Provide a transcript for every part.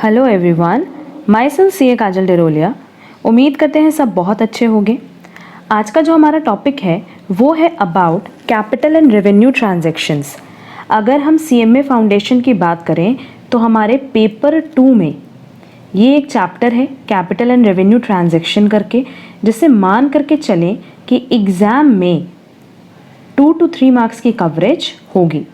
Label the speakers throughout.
Speaker 1: Hello everyone, my self सी ए काजल डेरोलिया। उम्मीद करते हैं सब बहुत अच्छे होंगे। आज का जो हमारा टॉपिक है वो है about capital and revenue transactions. अगर हम CMA फाउंडेशन की बात करें तो हमारे पेपर 2 में ये एक चैप्टर है कैपिटल एंड रेवेन्यू ट्रांजैक्शन करके, जिसे मान करके चलें कि एग्ज़ाम में 2 to 3 मार्क्स की कवरेज होगी।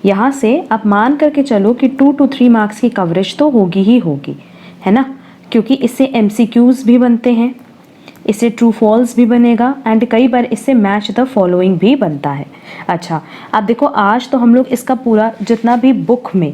Speaker 1: यहाँ से आप मान करके चलो कि 2 to 3 मार्क्स की कवरेज तो होगी ही होगी, है ना, क्योंकि इससे MCQs भी बनते हैं, इससे ट्रू फॉल्स भी बनेगा एंड कई बार इससे मैच द फॉलोइंग भी बनता है। अच्छा, आप देखो आज तो हम लोग इसका पूरा जितना भी बुक में,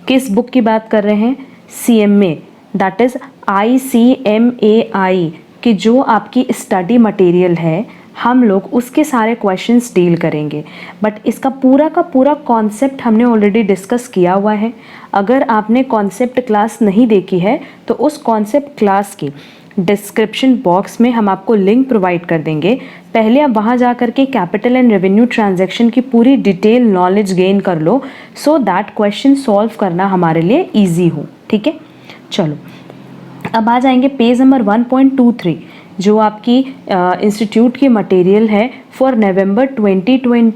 Speaker 1: किस बुक की बात कर रहे हैं, CMA दैट इज़ ICMAI की जो आपकी स्टडी मटेरियल है, हम लोग उसके सारे क्वेश्चंस डील करेंगे। बट इसका पूरा का पूरा कॉन्सेप्ट हमने ऑलरेडी डिस्कस किया हुआ है। अगर आपने कॉन्सेप्ट क्लास नहीं देखी है तो उस कॉन्सेप्ट क्लास की डिस्क्रिप्शन बॉक्स में हम आपको लिंक प्रोवाइड कर देंगे। पहले आप वहाँ जा कर के कैपिटल एंड रेवेन्यू ट्रांजैक्शन की पूरी डिटेल नॉलेज गेन कर लो, सो दैट क्वेश्चन सॉल्व करना हमारे लिए ईजी हो। ठीक है, चलो अब आ जाएंगे पेज नंबर 1.23 जो आपकी इंस्टीट्यूट की मटेरियल है for November 2020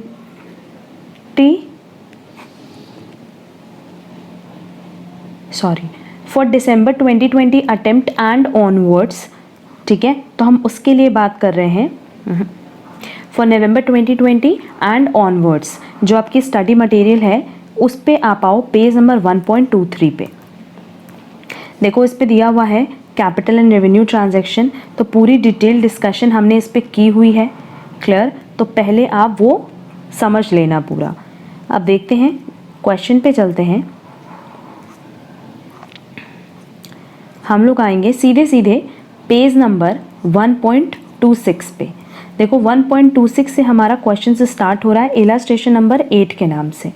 Speaker 1: for December 2020 attempt and onwards. ठीक है, तो हम उसके लिए बात कर रहे हैं फॉर नवंबर 2020 एंड ऑनवर्ड्स। जो आपकी स्टडी मटेरियल है उस पे आप आओ पेज नंबर 1.23 पे। देखो इस पे दिया हुआ है कैपिटल एंड रेवेन्यू ट्रांजैक्शन, तो पूरी डिटेल डिस्कशन हमने इस पे की हुई है। क्लियर, तो पहले आप वो समझ लेना पूरा। अब देखते हैं क्वेश्चन पे चलते हैं। हम लोग आएंगे सीधे सीधे पेज नंबर 1.26 पे। देखो 1.26 से हमारा क्वेश्चन से स्टार्ट हो रहा है इलस्ट्रेशन नंबर 8 के नाम से।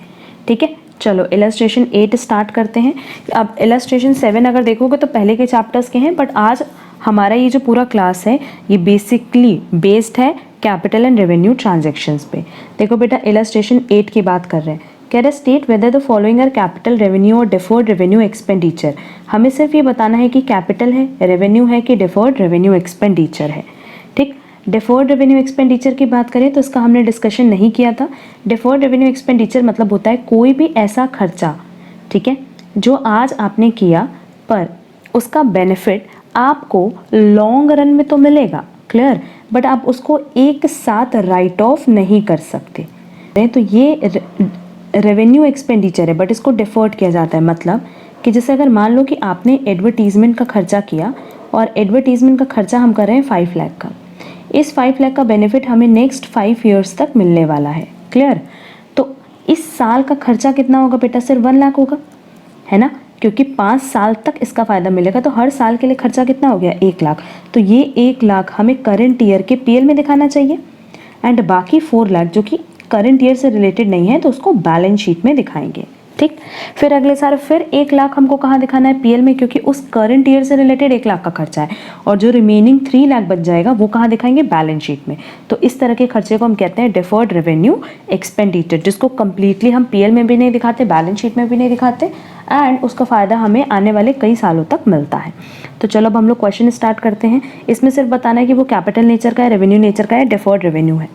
Speaker 1: ठीक है, चलो इलस्ट्रेशन 8 स्टार्ट करते हैं। अब इलस्ट्रेशन 7 अगर देखोगे तो पहले के चैप्टर्स के हैं, बट आज हमारा ये जो पूरा क्लास है ये बेसिकली बेस्ड है कैपिटल एंड रेवेन्यू ट्रांजैक्शंस पे। देखो बेटा इलस्ट्रेशन 8 की बात कर रहे हैं। कह रहे state whether the following are capital revenue और डिफर्ड रेवेन्यू एक्सपेंडिचर। हमें सिर्फ ये बताना है कि कैपिटल है, रेवेन्यू है कि डिफर्ड रेवेन्यू एक्सपेंडिचर है। ठीक, डिफर्ड रेवेन्यू एक्सपेंडिचर की बात करें तो इसका हमने डिस्कशन नहीं किया था। डिफर्ड रेवेन्यू एक्सपेंडिचर मतलब होता है कोई भी ऐसा खर्चा, ठीक है, जो आज आपने किया पर उसका बेनिफिट आपको लॉन्ग रन में तो मिलेगा, क्लियर, बट आप उसको एक साथ राइट ऑफ नहीं कर सकते। तो ये रेवेन्यू एक्सपेंडिचर है बट इसको डिफर्ड किया जाता है। मतलब कि जैसे अगर मान लो कि आपने एडवर्टीजमेंट का खर्चा किया और एडवर्टीजमेंट का खर्चा हम कर रहे हैं 5 लाख का, इस 5 लाख का बेनिफिट हमें नेक्स्ट 5 ईयर्स तक मिलने वाला है। क्लियर, तो इस साल का खर्चा कितना होगा बेटा, सिर्फ 1 लाख होगा, है ना, क्योंकि 5 साल तक इसका फ़ायदा मिलेगा। तो हर साल के लिए खर्चा कितना हो गया, 1 लाख। तो ये 1 लाख हमें करंट ईयर के PL में दिखाना चाहिए एंड बाकी 4 लाख जो कि करंट ईयर से रिलेटेड नहीं है तो उसको बैलेंस शीट में दिखाएंगे। ठीक, फिर अगले साल फिर 1 लाख हमको कहाँ दिखाना है, PL में, क्योंकि उस करंट ईयर से रिलेटेड 1 लाख का खर्चा है और जो रिमेनिंग 3 लाख बच जाएगा वो कहाँ दिखाएंगे, बैलेंस शीट में। तो इस तरह के खर्चे को हम कहते हैं डिफर्ड रेवेन्यू एक्सपेंडिचर, जिसको कंप्लीटली हम PL में भी नहीं दिखाते, बैलेंस शीट में भी नहीं दिखाते एंड उसका फ़ायदा हमें आने वाले कई सालों तक मिलता है। तो चलो अब हम लोग क्वेश्चन स्टार्ट करते हैं। इसमें सिर्फ बताना है कि वो कैपिटल नेचर का है, रेवेन्यू नेचर का है, डिफर्ड रेवेन्यू है।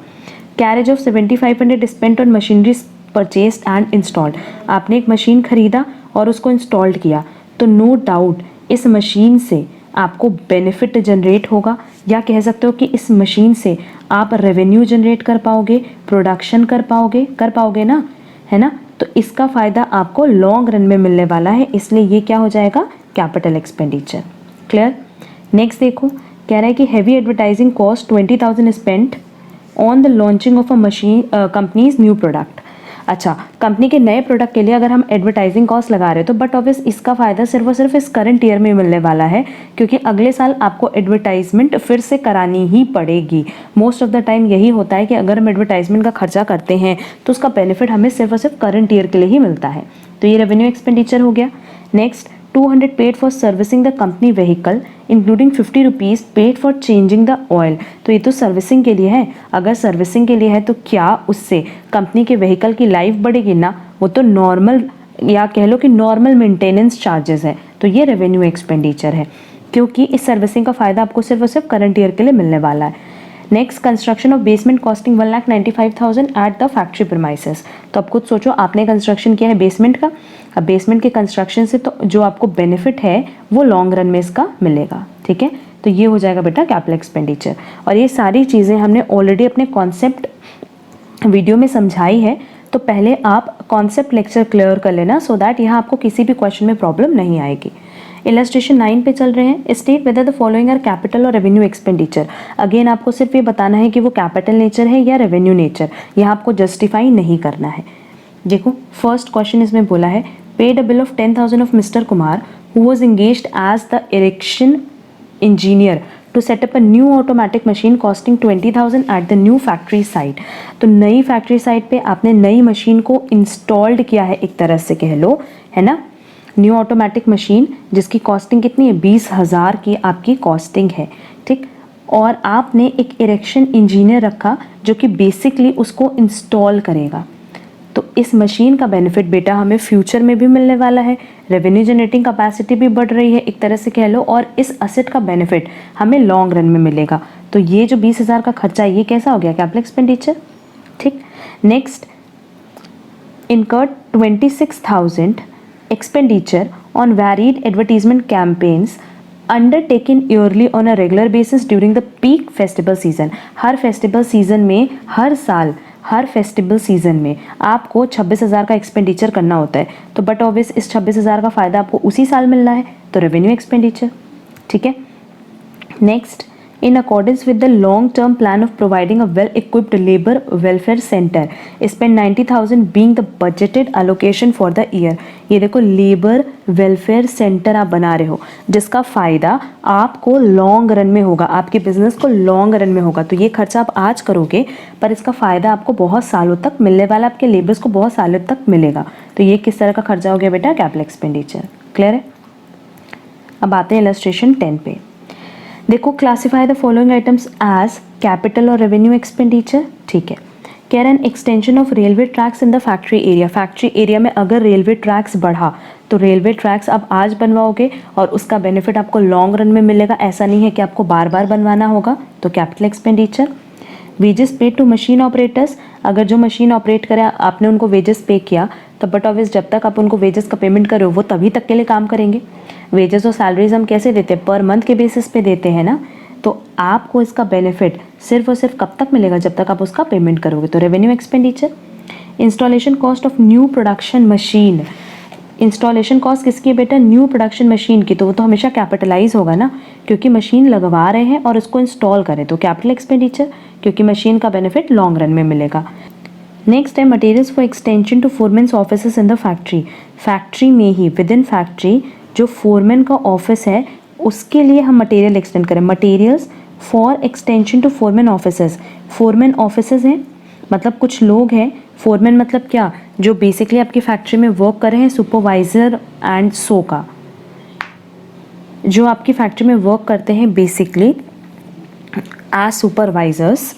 Speaker 1: Carriage of 7500 spent on machinery purchased and installed. आपने एक मशीन खरीदा और उसको इंस्टॉल्ड किया, तो नो डाउट इस मशीन से आपको बेनिफिट जनरेट होगा, या कह सकते हो कि इस मशीन से आप रेवेन्यू जनरेट कर पाओगे, प्रोडक्शन कर पाओगे ना, है ना। तो इसका फ़ायदा आपको लॉन्ग रन में मिलने वाला है, इसलिए ये क्या हो जाएगा, कैपिटल एक्सपेंडिचर। क्लियर, नेक्स्ट देखो, कह रहा है कि heavy advertising cost 20,000 spent on the launching of a machine companies new product. अच्छा, कंपनी के नए प्रोडक्ट के लिए अगर हम एडवर्टाइजिंग कॉस्ट लगा रहे हो तो बट ऑब्वियस इसका फ़ायदा सिर्फ और सिर्फ इस करंट ईयर में मिलने वाला है, क्योंकि अगले साल आपको एडवर्टाइजमेंट फिर से करानी ही पड़ेगी। मोस्ट ऑफ द टाइम यही होता है कि अगर हम एडवर्टाइजमेंट का खर्चा करते हैं तो उसका बेनिफिट हमें सिर्फ और सिर्फ करंट ईयर के लिए ही मिलता है। तो ये रेवेन्यू एक्सपेंडिचर हो गया। Next, 200 paid for servicing the company vehicle including 50 rupees paid for changing the oil. तो ये तो सर्विसिंग के लिए है। अगर सर्विसिंग के लिए है तो क्या उससे कंपनी के व्हीकल की लाइफ बढ़ेगी ना, वो तो नॉर्मल या कह लो कि नॉर्मल मेंटेनेंस चार्जेस है, तो ये रेवेन्यू एक्सपेंडिचर है, क्योंकि इस सर्विसिंग का फ़ायदा आपको सिर्फ और सिर्फ करंट ईयर के लिए मिलने वाला है। Next, construction of basement costing 1,95,000 at the factory premises. तो अब खुद सोचो, आपने कंस्ट्रक्शन किया है बेसमेंट का, अब बेसमेंट के कंस्ट्रक्शन से तो जो आपको बेनिफिट है वो लॉन्ग रन में इसका मिलेगा, ठीक है। तो ये हो जाएगा बेटा कैपिटल एक्सपेंडिचर। और ये सारी चीज़ें हमने ऑलरेडी अपने कॉन्सेप्ट वीडियो में समझाई है, तो पहले आप कॉन्सेप्ट लेक्चर क्लियर कर लेना, सो दैट यहाँ आपको किसी भी क्वेश्चन में प्रॉब्लम नहीं आएगी। इलस्ट्रेशन 9 पे चल रहे हैं। State whether the following are capital और रेवेन्यू एक्सपेंडिचर। अगेन आपको सिर्फ ये बताना है कि वो कैपिटल नेचर है या रेवेन्यू नेचर, यहाँ आपको जस्टिफाई नहीं करना है। देखो फर्स्ट क्वेश्चन इसमें बोला है, paid a bill of 10,000 of mister Kumar who was engaged as the erection engineer to setup a new automatic machine costing 20,000 at the new factory site. तो नई फैक्ट्री साइट पे आपने नई मशीन को इंस्टॉल्ड किया है, एक तरह से कह लो, है ना, न्यू ऑटोमेटिक मशीन जिसकी कॉस्टिंग कितनी है, 20,000 की आपकी कॉस्टिंग है, ठीक। और आपने एक इरेक्शन इंजीनियर रखा जो कि बेसिकली उसको इंस्टॉल करेगा। तो इस मशीन का बेनिफिट बेटा हमें फ्यूचर में भी मिलने वाला है, रेवेन्यू जनरेटिंग कैपेसिटी भी बढ़ रही है एक तरह से कह लो, और इस असेट का बेनिफिट हमें लॉन्ग रन में मिलेगा। तो ये जो 20,000 का खर्चा है ये कैसा हो गया, कैपिटल एक्सपेंडिचर, ठीक। Next, incurred 26,000 expenditure on varied advertisement campaigns undertaken yearly on a regular basis during the peak festival season। Her festival season में, हर साल हर फेस्टिवल सीजन में आपको 26,000 का एक्सपेंडिचर करना होता है। तो बट ऑब्वियस इस 26,000 का फ़ायदा आपको उसी साल मिलना है, तो रेवेन्यू एक्सपेंडिचर, ठीक है। Next, in accordance with the long-term plan of providing a well-equipped labor welfare center, spend 90,000 being the budgeted allocation for the year। ये देखो लेबर वेलफेयर सेंटर आप बना रहे हो जिसका फ़ायदा आपको लॉन्ग रन में होगा, आपके बिजनेस को लॉन्ग रन में होगा। तो ये खर्चा आप आज करोगे पर इसका फ़ायदा आपको बहुत सालों तक मिलने वाला, आपके लेबर्स को बहुत सालों तक मिलेगा। तो ये किस तरह का खर्चा हो गया बेटा, कैपिटल एक्सपेंडिचर, क्लियर है। अब आते हैं इलस्ट्रेशन 10 पे। देखो, classify the following items as capital और रेवेन्यू एक्सपेंडिचर, ठीक है। कह रहे हैं extension of railway tracks in the factory area. Factory area में अगर रेलवे ट्रैक्स बढ़ा तो रेलवे ट्रैक्स आप आज बनवाओगे और उसका बेनिफिट आपको लॉन्ग रन में मिलेगा, ऐसा नहीं है कि आपको बार बार बनवाना होगा, तो capital expenditure. Wages paid to machine operators, अगर जो मशीन ऑपरेट करे आपने उनको वेजेस पे किया, तो बट ऑब्वियस जब तक आप उनको वेजेस का पेमेंट करो वो तभी तक के लिए काम करेंगे। वेजेस और सैलरीज हम कैसे देते हैं, पर मंथ के बेसिस पे देते हैं ना, तो आपको इसका बेनिफिट सिर्फ और सिर्फ कब तक मिलेगा, जब तक आप उसका पेमेंट करोगे, तो revenue expenditure. Installation cost of new production machine, installation cost किसकी है बेटा, न्यू प्रोडक्शन मशीन की, तो वो तो हमेशा कैपिटलाइज होगा ना, क्योंकि मशीन लगवा रहे हैं और उसको इंस्टॉल करें, तो कैपिटल एक्सपेंडिचर, क्योंकि मशीन का बेनिफिट लॉन्ग रन में मिलेगा। नेक्स्ट है materials for extension to foremen's offices in the factory. Factory में ही विद इन फैक्ट्री जो फोरमैन का ऑफिस है उसके लिए हम मटेरियल एक्सटेंड करें। Materials for extension to foreman offices, foreman offices हैं मतलब कुछ लोग हैं, फोरमैन मतलब क्या, जो बेसिकली आपकी फैक्ट्री में वर्क कर रहे हैं, सुपरवाइज़र एंड सो का, जो आपकी फैक्ट्री में वर्क करते हैं बेसिकली एज सुपरवाइजर्स,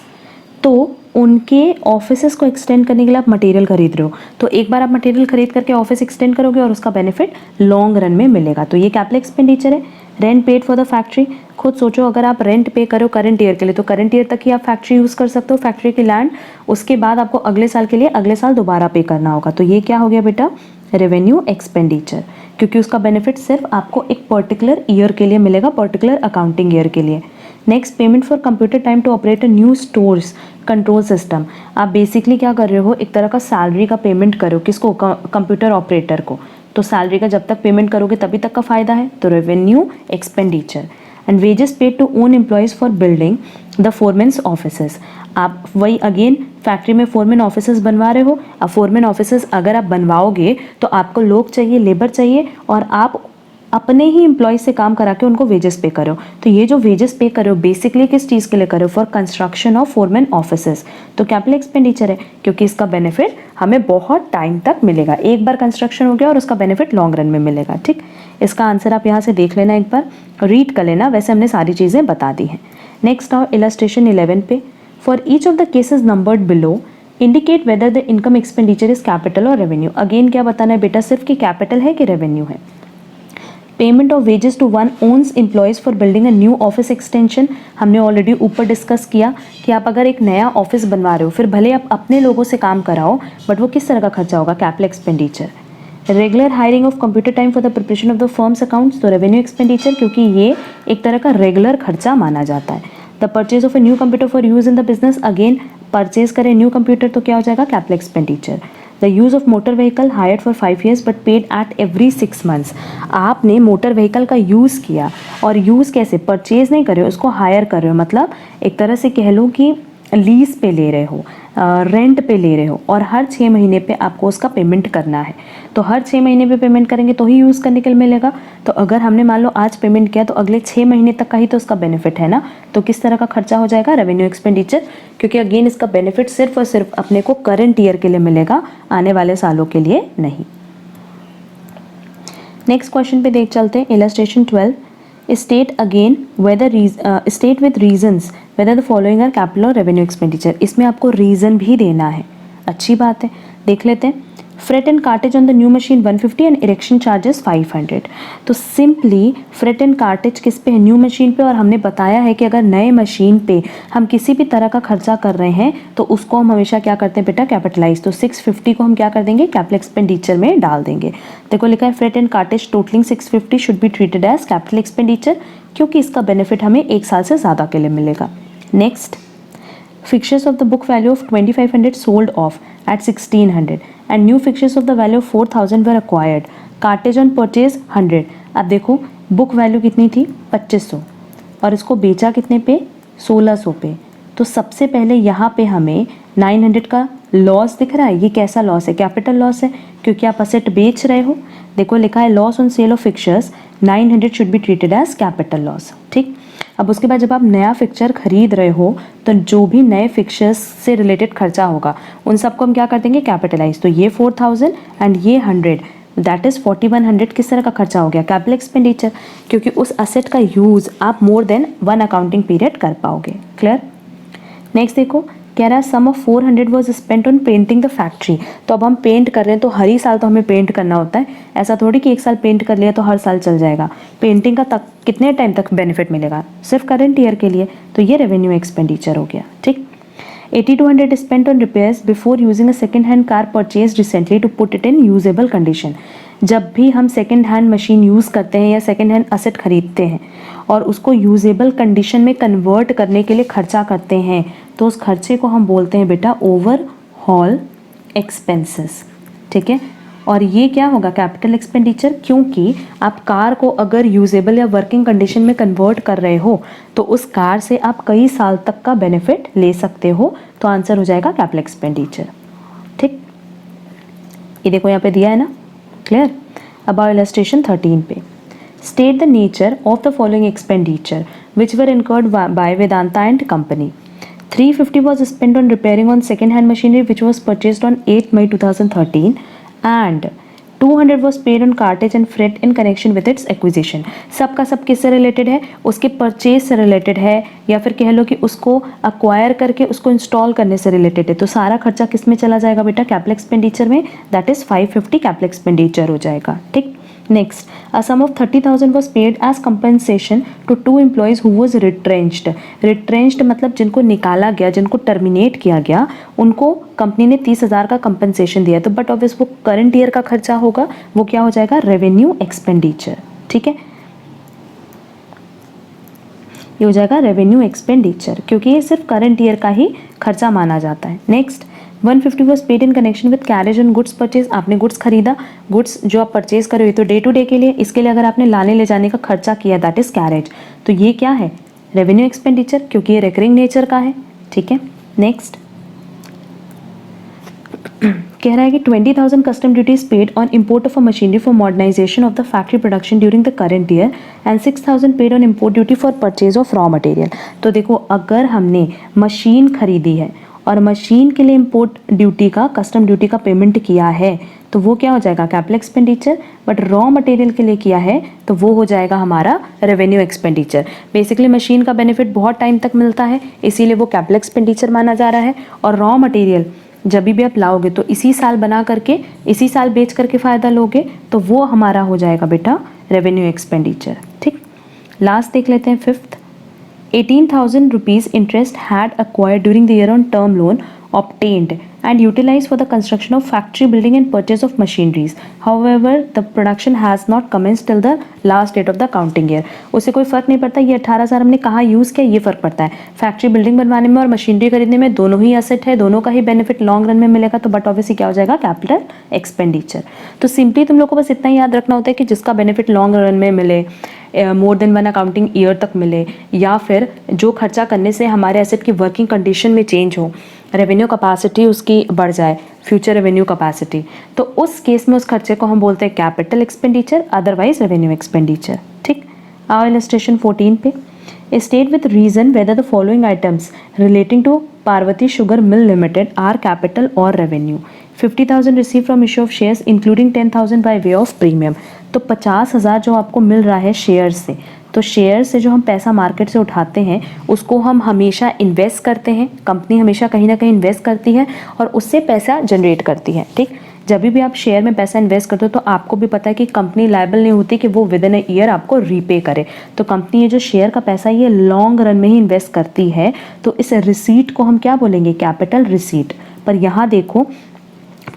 Speaker 1: तो उनके ऑफिसेस को एक्सटेंड करने के लिए आप मटेरियल खरीद रहे हो, तो एक बार आप मटेरियल खरीद करके ऑफिस एक्सटेंड करोगे और उसका बेनिफिट लॉन्ग रन में मिलेगा, तो ये कैपिटल एक्सपेंडिचर है। Rent paid for the factory, खुद सोचो अगर आप रेंट पे करो करंट ईयर के लिए, तो करंट ईयर तक ही आप फैक्ट्री यूज़ कर सकते हो, फैक्ट्री की लैंड, उसके बाद आपको अगले साल के लिए अगले साल दोबारा पे करना होगा, तो ये क्या हो गया बेटा, रेवेन्यू एक्सपेंडिचर, क्योंकि उसका बेनिफिट सिर्फ आपको एक पर्टिकुलर ईयर के लिए मिलेगा, पर्टिकुलर अकाउंटिंग ईयर के लिए। Next, payment for computer time to operate a new stores control system. आप बेसिकली क्या कर रहे हो, एक तरह का सैलरी का पेमेंट करो, किसको, कंप्यूटर ऑपरेटर को, तो सैलरी का जब तक पेमेंट करोगे तभी तक का फ़ायदा है, तो revenue expenditure. And wages paid to own employees for building the foremen's offices. आप वही अगेन फैक्ट्री में फोरमैन ऑफिसेस बनवा रहे हो, अब फोरमैन ऑफिसेस अगर आप बनवाओगे तो आपको लोग चाहिए, लेबर चाहिए, और आप अपने ही एम्प्लॉय से काम करा के उनको वेजेस पे करो, तो ये जो वेजेस पे करो बेसिकली किस चीज़ के लिए करो, for construction of foreman offices, तो कैपिटल एक्सपेंडिचर है, क्योंकि इसका बेनिफिट हमें बहुत टाइम तक मिलेगा, एक बार कंस्ट्रक्शन हो गया और उसका बेनिफिट लॉन्ग रन में मिलेगा, ठीक। इसका आंसर आप यहाँ से देख लेना, एक बार रीड कर लेना, वैसे हमने सारी चीज़ें बता दी हैं। नेक्स्ट आओ इलस्ट्रेशन 11 पे। For each of the cases numbered below indicate whether the income expenditure is capital और रेवेन्यू। अगेन क्या बताना है बेटा, सिर्फ कि कैपिटल है कि रेवेन्यू है। Payment of wages to one owns employees for building a new office extension, हमने ऑलरेडी ऊपर डिस्कस किया कि आप अगर एक नया ऑफिस बनवा रहे हो, फिर भले आप अपने लोगों से काम कराओ, बट वो किस तरह का खर्चा होगा, capital expenditure. Regular hiring of computer time for the preparation of the firms accounts, तो रेवेन्यू एक्सपेंडिचर, क्योंकि ये एक तरह का रेगुलर खर्चा माना जाता है। The purchase of a new computer for use in the business, again purchase करें न्यू कंप्यूटर तो क्या हो जाएगा, capital expenditure. The use of motor vehicle hired for 5 years but paid at every 6 months, आपने मोटर व्हीकल का use किया, और use कैसे, परचेज नहीं कर रहे हो, उसको हायर कर रहे हो, मतलब एक तरह से कह लो कि लीज पे ले रहे हो, रेंट पे ले रहे हो, और हर 6 महीने पे आपको उसका पेमेंट करना है। तो हर 6 महीने पे पेमेंट करेंगे तो ही यूज़ करने के लिए मिलेगा। तो अगर हमने मान लो आज पेमेंट किया तो अगले 6 महीने तक का ही तो उसका बेनिफिट है ना। तो किस तरह का खर्चा हो जाएगा, रेवेन्यू एक्सपेंडिचर, क्योंकि अगेन इसका बेनिफिट सिर्फ और सिर्फ अपने को करंट ईयर के लिए मिलेगा, आने वाले सालों के लिए नहीं। नेक्स्ट क्वेश्चन पे देख चलते हैं, illustration 12। State again whether state with reasons whether the following are capital और रेवेन्यू एक्सपेंडिचर। इसमें आपको रीज़न भी देना है, अच्छी बात है, देख लेते हैं। Freight and cartridge on the new machine 150 and erection charges 500। तो सिंपली फ्रेट एंड कार्टेज किस पे है, न्यू मशीन पे, और हमने बताया है कि अगर नए मशीन पे हम किसी भी तरह का खर्चा कर रहे हैं तो उसको हम हमेशा क्या करते हैं बेटा, कैपिटलाइज। तो 650 को हम क्या कर देंगे, कैपिटल एक्सपेंडिचर में डाल देंगे। देखो लिखा है freight and cartage totalling 650 should be treated as capital expenditure, क्योंकि इसका बेनिफिट हमें 1 साल से ज़्यादा के लिए मिलेगा। Next, fixtures of the book value of 2500 sold off at 1600 and new fixtures of the value of 4000 were acquired. Cartage on purchase 100। अब देखो बुक वैल्यू कितनी थी, 2500, और इसको बेचा कितने पे, 1600 पे। तो सबसे पहले यहाँ पे हमें 900 का लॉस दिख रहा है। ये कैसा लॉस है, कैपिटल लॉस है, क्योंकि आप असेट बेच रहे हो। देखो लिखा है loss on sale of fixtures 900 should be treated as capital loss, ठीक। अब उसके बाद जब आप नया फिक्चर खरीद रहे हो तो जो भी नए फिक्चर्स से रिलेटेड खर्चा होगा उन सबको हम क्या कर देंगे, कैपिटलाइज। तो ये 4000 एंड ये 100, दैट इज़ 4100 किस तरह का खर्चा हो गया, कैपिटल एक्सपेंडिचर, क्योंकि उस असेट का यूज़ आप मोर देन 1 अकाउंटिंग पीरियड कर पाओगे। क्लियर। नेक्स्ट देखो, कह रहा है sum of 400 was spent on painting the factory. तो अब हम पेंट कर रहे हैं तो हर ही साल तो हमें पेंट करना होता है, ऐसा थोड़ी कि एक साल पेंट कर लिया तो हर साल चल जाएगा। पेंटिंग का तक कितने टाइम तक बेनिफिट मिलेगा, सिर्फ करंट ईयर के लिए, तो ये रेवेन्यू एक्सपेंडिचर हो गया, ठीक। 8200 spent on repairs before using a second hand car purchase recently to put it in usable condition. जब भी हम सेकेंड हैंड मशीन यूज़ करते हैं या सेकेंड हैंड असेट खरीदते हैं और उसको यूजेबल कंडीशन में कन्वर्ट करने के लिए खर्चा करते हैं, तो उस खर्चे को हम बोलते हैं बेटा ओवरहॉल एक्सपेंसेस, ठीक है। और ये क्या होगा, कैपिटल एक्सपेंडिचर, क्योंकि आप कार को अगर यूजेबल या वर्किंग कंडीशन में कन्वर्ट कर रहे हो तो उस कार से आप कई साल तक का बेनिफिट ले सकते हो। तो आंसर हो जाएगा कैपिटल एक्सपेंडिचर, ठीक। ये देखो यहाँ पे दिया है ना, क्लियर। अब आओ इलस्ट्रेशन 13 पे। State the nature of the following expenditure which were incurred by Vedanta and company. 350 was spent on repairing on second-hand machinery which was purchased on 8 May 2013 and 200 was paid on cartage and freight in connection with its acquisition। सबका सब किससे related है, उसके purchase से related है, या फिर कह लो कि उसको अक्वायर करके उसको इंस्टॉल करने से रिलेटेड है। तो सारा खर्चा किस में चला जाएगा बेटा, कैपिटल एक्सपेंडिचर में, दैट इज 550 कैपिटल एक्सपेंडिचर हो जाएगा, ठीक। Next, a sum of 30,000 was paid as compensation to 2 employees who was retrenched। retrenched मतलब जिनको निकाला गया, जिनको टर्मिनेट किया गया, उनको कंपनी ने 30,000 का कंपनसेशन दिया। तो बट ऑब्वियस वो करंट ईयर का खर्चा होगा, वो क्या हो जाएगा, रेवेन्यू एक्सपेंडिचर, ठीक है। ये हो जाएगा रेवेन्यू एक्सपेंडिचर, क्योंकि ये सिर्फ करंट ईयर का ही खर्चा माना जाता है। Next, 150 was paid in connection with carriage and goods purchase. आपने गुड्स खरीदा, गुड्स जो आप परचेज करो तो डे टू डे के लिए, इसके लिए अगर आपने लाने ले जाने का खर्चा किया दैट इज कैरेज, तो ये क्या है, रेवेन्यू एक्सपेंडिचर, क्योंकि ये रिकरिंग नेचर का है, ठीक है। नेक्स्ट कह रहा है कि 20,000 custom duties paid on import of a machinery for modernisation of the factory production during the current year and 6,000 paid on import duty for purchase of raw material. तो देखो अगर हमने मशीन खरीदी है और मशीन के लिए इम्पोर्ट ड्यूटी का, कस्टम ड्यूटी का पेमेंट किया है, तो वो क्या हो जाएगा, capital expenditure. But raw material के लिए किया है तो वो हो जाएगा हमारा रेवेन्यू एक्सपेंडिचर। बेसिकली मशीन का बेनिफिट बहुत टाइम तक मिलता है, इसीलिए वो कैपिटल एक्सपेंडिचर माना जा रहा है। और रॉ मटेरियल जब भी आप लाओगे तो इसी साल बना करके इसी साल बेच करके फ़ायदा लोगे, तो वो हमारा हो जाएगा बेटा रेवेन्यू एक्सपेंडिचर। ठीक, लास्ट देख लेते हैं fifth. 18,000 rupees interest had acquired during the year on term loan obtained and utilized for the construction of factory building and purchase of machineries. However, the production has not commenced till the last date of the accounting year. उससे कोई फ़र्क नहीं पड़ता, ये 18,000 हमने कहाँ use किया ये फ़र्क पड़ता है। फैक्ट्री बिल्डिंग बनवाने में और मशीनरी खरीदने में दोनों ही एसेट है, दोनों का ही बेनिफिट लॉन्ग रन में मिलेगा, तो बट ऑब्वियसली क्या हो जाएगा कैपिटल एक्सपेंडिचर। तो सिंपली तुम लोग को बस इतना ही याद रखना होता है कि जिसका बेनिफिट लॉन्ग रन में मिले, मोर देन वन अकाउंटिंग ईयर तक मिले, या फिर जो खर्चा करने से हमारे एसेट की वर्किंग कंडीशन में चेंज हो, रेवेन्यू कैपेसिटी उसकी बढ़ जाए, फ्यूचर रेवेन्यू कैपेसिटी, तो उस केस में उस खर्चे को हम बोलते हैं capital expenditure, otherwise revenue expenditure. ठीक, आओ इलस्ट्रेशन 14 पे। State with reason whether the following items relating to Parvati Sugar Mill Limited are capital or revenue. 50,000 received from issue of shares including 10,000 by way of premium. तो 50,000 जो आपको मिल रहा है share से, तो शेयर से जो हम पैसा मार्केट से उठाते हैं उसको हम हमेशा इन्वेस्ट करते हैं, कंपनी हमेशा कहीं ना कहीं इन्वेस्ट करती है और उससे पैसा जनरेट करती है। ठीक, जब भी आप शेयर में पैसा इन्वेस्ट करते हो तो आपको भी पता है कि कंपनी लायबल नहीं होती कि वो विद इन ए ईयर आपको रीपे करे, तो कंपनी ये जो शेयर का पैसा ये लॉन्ग रन में ही इन्वेस्ट करती है, तो इस रिसीट को हम क्या बोलेंगे कैपिटल रिसीट। पर यहाँ देखो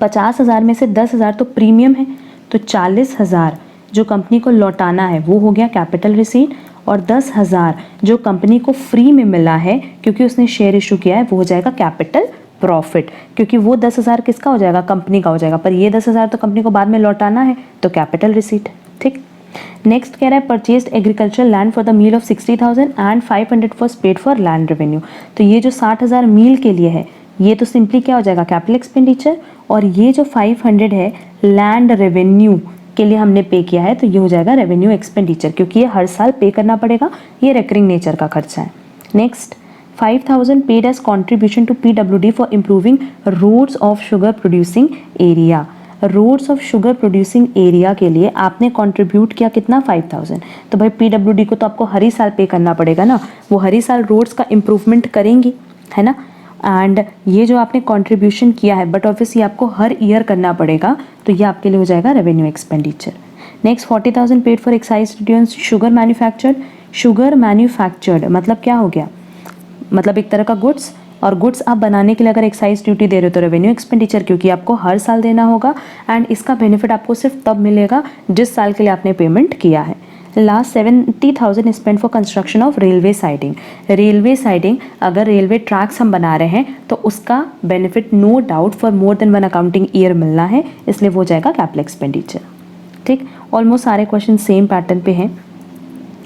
Speaker 1: 50,000 में से 10,000 तो प्रीमियम है, तो 40,000 जो कंपनी को लौटाना है वो हो गया कैपिटल रिसीट, और 10,000 जो कंपनी को फ्री में मिला है क्योंकि उसने शेयर इशू किया है वो हो जाएगा कैपिटल प्रॉफिट, क्योंकि वो 10,000 किसका हो जाएगा कंपनी का हो जाएगा, पर ये 10,000 तो कंपनी को बाद में लौटाना है, तो कैपिटल रिसीट। ठीक, नेक्स्ट कह रहा है purchased agricultural land for the meal of 60,000 and 500 was paid for land revenue. तो ये जो 60,000 मील के लिए है ये तो सिंपली क्या हो जाएगा कैपिटल एक्सपेंडिचर, और ये जो 500 है लैंड रेवेन्यू के लिए हमने पे किया है तो ये हो जाएगा रेवेन्यू एक्सपेंडिचर, क्योंकि ये हर साल पे करना पड़ेगा, ये रेकरिंग नेचर का खर्चा है। Next 5,000 paid as contribution to PWD for improving roads of sugar producing area. Roads of sugar producing area के लिए आपने कंट्रीब्यूट किया कितना 5,000, तो भाई PWD को तो आपको हर ही साल पे करना पड़ेगा ना, वो हर ही साल रोड्स का इम्प्रूवमेंट करेंगी, है ना, एंड ये जो आपने कंट्रीब्यूशन किया है बट ऑब्वियसली आपको हर ईयर करना पड़ेगा, तो ये आपके लिए हो जाएगा revenue expenditure. Next 40,000 paid for excise duty on sugar manufactured. Sugar manufactured मतलब क्या हो गया, मतलब एक तरह का गुड्स, और गुड्स आप बनाने के लिए अगर एक्साइज ड्यूटी दे रहे हो तो रेवेन्यू एक्सपेंडिचर, क्योंकि आपको हर साल देना होगा एंड इसका बेनिफिट आपको सिर्फ तब मिलेगा जिस साल के लिए आपने पेमेंट किया है। Last 70,000 spend for construction of railway siding. Railway siding अगर रेलवे ट्रैक्स हम बना रहे हैं तो उसका benefit no doubt for more than one accounting year मिलना है, इसलिए वो जाएगा कैपिटल एक्सपेंडिचर। ठीक, ऑलमोस्ट सारे क्वेश्चन सेम पैटर्न पे हैं।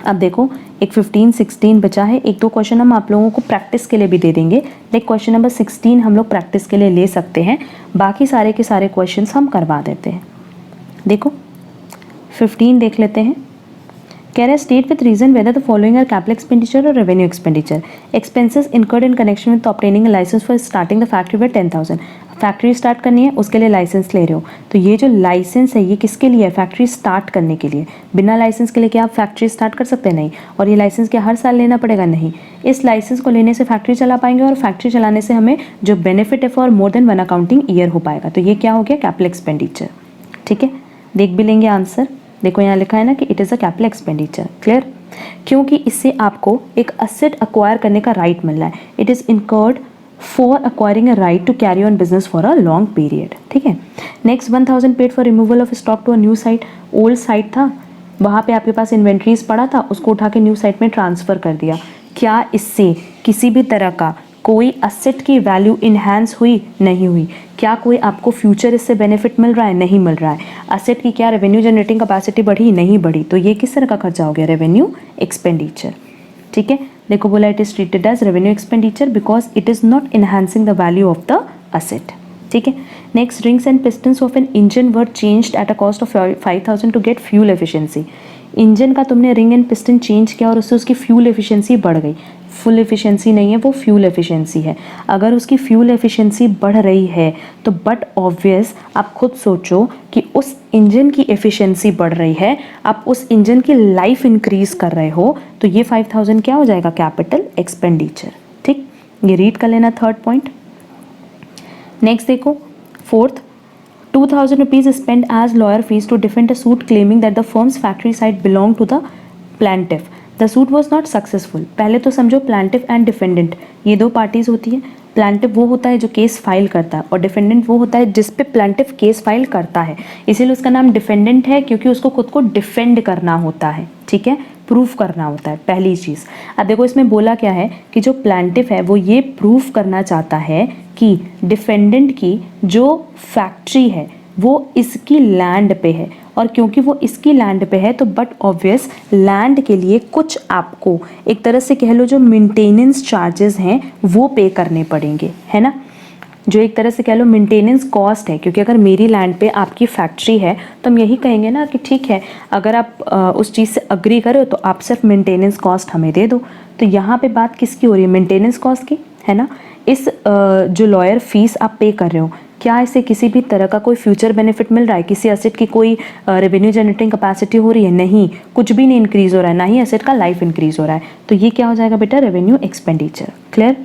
Speaker 1: अब देखो एक 15-16 बचा है, एक दो क्वेश्चन हम आप लोगों को प्रैक्टिस के लिए भी दे देंगे, लेकिन क्वेश्चन नंबर 16 हम लोग प्रैक्टिस के लिए ले सकते हैं, बाकी सारे के सारे क्वेश्चंस हम करवा देते हैं। देखो 15 देख लेते हैं। कह रहा है state with reason whether the following are capital expenditure और revenue expenditure. Expenses incurred in connection with obtaining licence for starting the factory with 10,000। Factory start करनी है उसके लिए लाइसेंस ले रहे हो, तो ये जो लाइसेंस है ये किसके लिए है, फैक्ट्री स्टार्ट करने के लिए। बिना लाइसेंस के लिए क्या आप फैक्ट्री स्टार्ट कर सकते हैं, नहीं, और ये लाइसेंस क्या हर साल लेना पड़ेगा, नहीं। इस लाइसेंस को लेने से फैक्ट्री चला पाएंगे और फैक्ट्री चलाने से हमें जो बेनिफिट है for more than one accounting year हो पाएगा, तो ये क्या हो गया कैपिटल एक्सपेंडिचर। ठीक है, देख भी लेंगे आंसर, देखो यहाँ लिखा है ना कि it is a capital expenditure, clear, क्योंकि इससे आपको एक असेट अक्वायर करने का राइट मिल रहा है। It is incurred for acquiring a right to carry on business for a long period. ठीक है, next 1,000 paid for removal of stock to a new site. Old site था, वहाँ पे आपके पास इन्वेंट्रीज पड़ा था, उसको उठा के न्यू साइट में ट्रांसफ़र कर दिया। क्या इससे किसी भी तरह का कोई असेट की वैल्यू इन्हांस हुई, नहीं हुई। क्या कोई आपको फ्यूचर इससे बेनिफिट मिल रहा है, नहीं मिल रहा है। असेट की क्या रेवेन्यू जनरेटिंग कैपेसिटी बढ़ी, नहीं बढ़ी, तो ये किस तरह का खर्चा हो गया, रेवेन्यू एक्सपेंडिचर। ठीक है, देखो बोला it is treated as revenue expenditure because it is not enhancing the value of the asset. ठीक है, next rings and pistons of an engine were changed at a cost of 5,000 to get fuel efficiency. Engine का तुमने ring and piston change किया और उससे उसकी fuel efficiency बढ़ गई। फुल एफिशिएंसी नहीं है, वो फ्यूल एफिशिएंसी है। अगर उसकी फ्यूल एफिशिएंसी बढ़ रही है तो बट ऑब्वियस आप खुद सोचो कि उस इंजन की एफिशिएंसी बढ़ रही है, आप उस इंजन की लाइफ इंक्रीज कर रहे हो, तो ये 5,000 क्या हो जाएगा, कैपिटल एक्सपेंडिचर। ठीक, ये रीड कर लेना थर्ड पॉइंट। नेक्स्ट देखो fourth, 2000 rupees spend as lawyer fees to defend a suit claiming that the firm's factory site belong to the plaintiff, the suit was not successful. पहले तो समझो plaintiff and defendant ये दो parties होती है। Plaintiff वो होता है जो केस फाइल करता है और डिफेंडेंट वो होता है जिस पे प्लांटिफ केस फाइल करता है, इसीलिए उसका नाम डिफेंडेंट है क्योंकि उसको खुद को डिफेंड करना होता है, ठीक है, प्रूफ करना होता है पहली चीज़। अब देखो इसमें बोला क्या है कि जो प्लांटिफ है वो ये प्रूफ करना चाहता है कि डिफेंडेंट की जो फैक्ट्री है वो इसकी लैंड पे है, और क्योंकि वो इसकी लैंड पे है तो बट ऑब्वियस लैंड के लिए कुछ आपको एक तरह से कह लो जो मेंटेनेंस चार्जेस हैं वो पे करने पड़ेंगे, है ना, जो एक तरह से कह लो मेंटेनेंस कॉस्ट है। क्योंकि अगर मेरी लैंड पे आपकी फैक्ट्री है तो हम यही कहेंगे ना कि ठीक है अगर आप उस चीज़ से अग्री करो तो आप सिर्फ मेंटेनेंस कॉस्ट हमें दे दो। तो यहाँ पे बात किसकी हो रही है, मेंटेनेंस कॉस्ट की, है ना। इस जो लॉयर फीस आप पे कर रहे हो क्या इससे किसी भी तरह का कोई फ्यूचर बेनिफिट मिल रहा है, किसी एसेट की कोई रेवेन्यू जनरेटिंग कैपेसिटी हो रही है, नहीं, कुछ भी नहीं इंक्रीज हो रहा है, ना ही एसेट का लाइफ इंक्रीज हो रहा है, तो ये क्या हो जाएगा बेटा, revenue expenditure. Clear.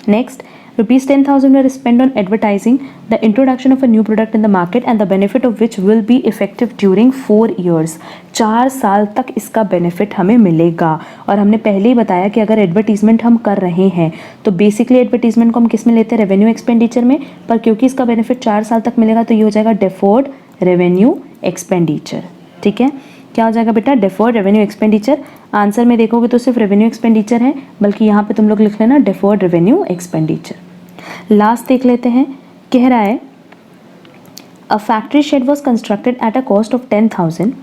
Speaker 1: Next, rupees 10,000 were spent on advertising the introduction of a new product in the market and the benefit of which will be effective during 4 years। 4 साल तक इसका बेनिफिट हमें मिलेगा। और हमने पहले ही बताया कि अगर एडवर्टीजमेंट हम कर रहे हैं तो बेसिकली एडवर्टीजमेंट को हम किस में लेते हैं, रेवेन्यू एक्सपेंडिचर में, पर क्योंकि इसका बेनिफिट 4 साल तक मिलेगा तो ये हो जाएगा डेफर्ड रेवेन्यू एक्सपेंडिचर। ठीक है, क्या हो जाएगा बेटा, डेफर्ड रेवेन्यू एक्सपेंडिचर। आंसर में देखोगे तो सिर्फ रेवेन्यू एक्सपेंडिचर है, बल्कि यहाँ पे तुम लोग लिख लेना डेफर्ड रेवेन्यू एक्सपेंडिचर। लास्ट देख लेते हैं, कह रहा है a factory shade was constructed at a cost of 10,000।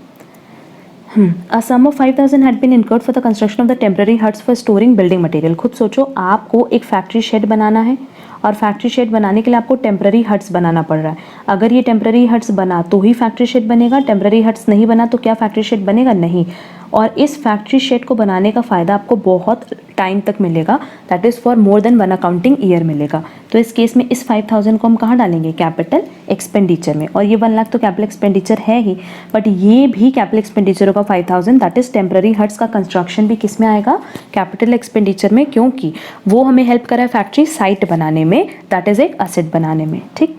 Speaker 1: A sum of 5,000 had been incurred for the construction of the temporary huts for storing building material। खुद सोचो आपको एक फैक्ट्री शेड बनाना है और फैक्ट्री शेड बनाने के लिए आपको टेम्पररी हट्स बनाना पड़ रहा है। अगर ये टेम्पररी हट्स बना तो ही फैक्ट्री शेड बनेगा, टेम्पररी हट्स नहीं बना तो क्या फैक्ट्री शेड बनेगा, नहीं। और इस फैक्ट्री शेड को बनाने का फ़ायदा आपको बहुत टाइम तक मिलेगा, that is for more then 1 accounting year मिलेगा। तो इस केस में इस 5,000 को हम कहाँ डालेंगे, कैपिटल एक्सपेंडिचर में। और ये 1 लाख तो कैपिटल एक्सपेंडिचर है ही, बट ये भी कैपिटल एक्सपेंडिचर होगा 5,000, दैट इज़ टेम्पररी हट्स का कंस्ट्रक्शन भी किस में आएगा, कैपिटल एक्सपेंडिचर में, क्योंकि वो हमें हेल्प कर रहा है फैक्ट्री साइट बनाने में, दैट इज़ एक असेट बनाने में। ठीक,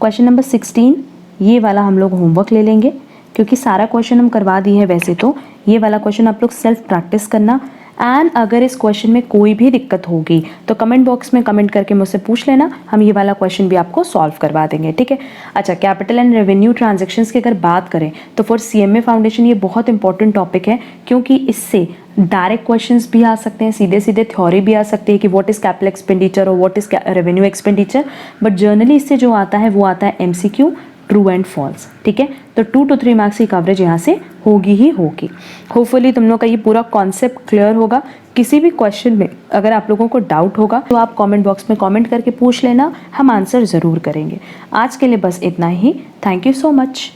Speaker 1: क्वेश्चन नंबर 16 ये वाला हम लोग होमवर्क ले लेंगे क्योंकि सारा क्वेश्चन हम करवा दिए हैं। वैसे तो ये वाला क्वेश्चन आप लोग सेल्फ प्रैक्टिस करना, एंड अगर इस क्वेश्चन में कोई भी दिक्कत होगी तो कमेंट बॉक्स में कमेंट करके मुझसे पूछ लेना, हम ये वाला क्वेश्चन भी आपको सॉल्व करवा देंगे। ठीक है, अच्छा, कैपिटल एंड रेवेन्यू ट्रांजैक्शंस की अगर बात करें तो फॉर सीएमए फाउंडेशन ये बहुत इंपॉर्टेंट टॉपिक है, क्योंकि इससे डायरेक्ट क्वेश्चंस भी आ सकते हैं, सीधे सीधे थ्योरी भी आ सकती है कि व्हाट इज़ कैपिटल एक्सपेंडिचर और what is revenue expenditure, but generally इससे जो आता है वो आता है एमसीक्यू, ट्रू एंड फॉल्स। ठीक है, तो 2 to 3 मार्क्स की कवरेज यहाँ से होगी ही होगी। होपफुली तुम लोग का ये पूरा कॉन्सेप्ट क्लियर होगा। किसी भी क्वेश्चन में अगर आप लोगों को डाउट होगा तो आप कमेंट बॉक्स में कमेंट करके पूछ लेना, हम आंसर ज़रूर करेंगे। आज के लिए बस इतना ही। Thank you so much.